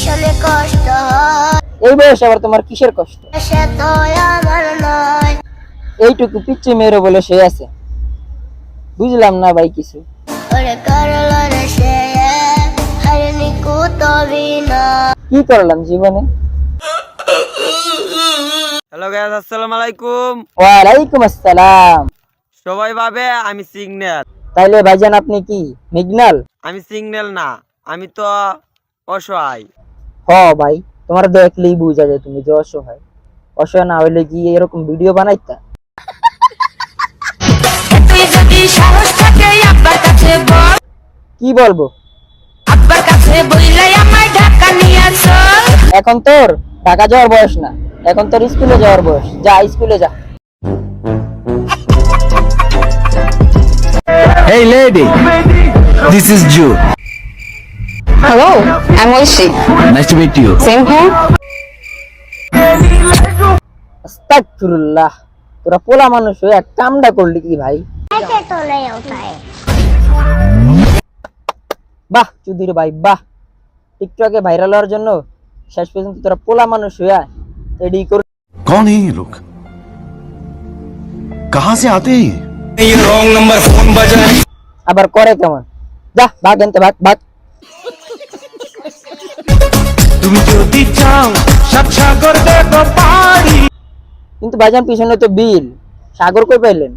ভীষণ কষ্ট হয়। এই বয়সে আবার তোমার কিসের কষ্ট? সে তো আমার নয়। এইটুকু পিচ্ছি মেয়েরও বলে সে আছে, বুঝলাম না ভাই কিছু। ওরে করলো রে সে হারিনি কুতবি না। কি করলাম জীবনে? হ্যালো গাইস, আসসালামু আলাইকুম। ওয়ালাইকুম আসসালাম। সবাই ভাবে আমি সিগন্যাল। তাইলে ভাইজান আপনি কি মিগনাল? আমি সিগন্যাল না, আমি তো অসহায়। হ ভাই, তোমার দেখলেই বুঝা যায় তুমি যে অসহায়। অসহায় না হইলে কি এরকম ভিডিও বানাইতা? তুই যদি সাহস থাকে আব্বার কাছে বল, কি বলবো? আব্বার কাছে বইলাই আমায় ঢাকা নিয়ে চল। এখন তোর ঢাকা যাওয়ার বয়স না, এখন তোর স্কুলে যাওয়ার বয়স। যা স্কুলে যা। Hey lady, this is Joe. Hello, I'm Oishi. Nice to meet you. Same here. আস্তাগফিরুল্লাহ, তোরা পোলা মানুষ হয়ে এক কামটা করলি কি ভাই? বাহ চুদির ভাই বাহ, টিকটকে ভাইরাল হওয়ার জন্য শেষ পর্যন্ত তোরা পোলা মানুষ হয়ে এডি করে। कौन है ये लोग? कहाँ से आते हैं ये? আবার করে কেমন? যা ভাগ এনতে, ভাগ ভাগ। তুমি যদি চাও সব সাগর দেখো পারি। কিন্তু ভাইজান পিছনে তো বিল, সাগর কই পাইলেন?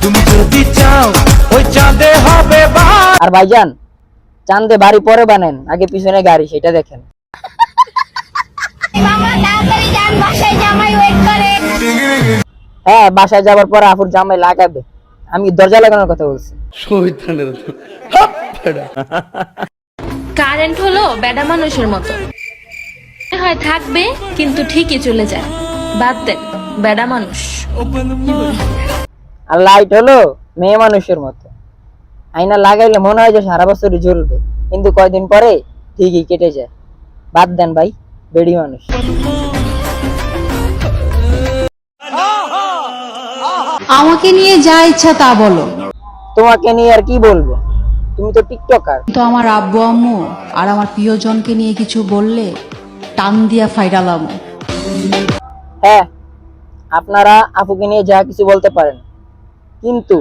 তুমি যদি চাও ওই চাঁদে হবে বাস। আর ভাইজান চান্দে বাড়ি পরে বানেন, আগে পিছনে গাড়ি সেটা দেখেন। মামা তাড়াতাড়ি যান, বাসায় জামাই ওয়েট করে। হ্যাঁ, বাসায় যাবার পর আপুর জামাই লাগাবে। আমি দরজা লাগানোর কথা বলছি। কারেন্ট হলো বেডা মানুষের মতো, হয় থাকবে কিন্তু ঠিকই চলে যায়। বাদ দেন, বেডা মানুষ। আর লাইট হলো মেয়ে মানুষের মতো, আয়না লাগাইলে মনে হয় যে সারা বছরই জ্বলবে, কিন্তু কয়দিন পরে ঠিকই কেটে যায়। বাদ দেন ভাই, বেডি মানুষ। আমাকে নিয়ে যা ইচ্ছা তা বলো, তোমাকে নিয়ে আর কি বলবো, তুমি তো টিকটকার। তো আমার আব্বু আম্মু আর আমার প্রিয়জনকে নিয়ে কিছু বললে টান দিয়া ফাইরালাম। হ্যাঁ, আপনারা আপুকে নিয়ে যা কিছু বলতে পারেন, কিন্তু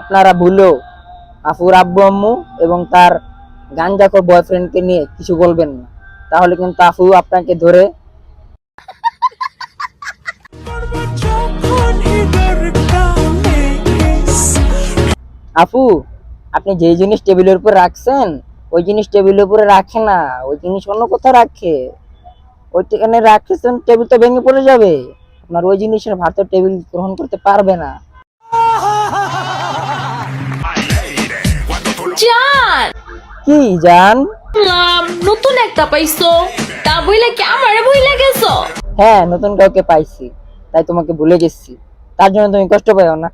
আপনারা ভুলেও আপুর আব্বু আম্মু এবং তার গাঞ্জাখোর বয়ফ্রেন্ডকে নিয়ে কিছু বলবেন না, তাহলে কিন্তু আপু আপনাকে ধরে। আপু, আপনি যে জিনিস টেবিলের উপর রাখছেন ওই জিনিস টেবিলের উপরে রাখে না, ওই জিনিস অন্য কোথাও রাখে। ওইখানে রাখছেন, টেবিল তো ভেঙে পড়ে যাবে, আপনার ওই জিনিসের ভার তো টেবিল গ্রহণ করতে পারবে না। জান, কি জান? নতুন একটা পাইছো, তা বইলে কি আমারে বইলা গেছো? হ্যাঁ, নতুন কাউকে পাইছি তাই তোমাকে ভুলে গেছি, তার জন্য তুমি কষ্ট পাও না।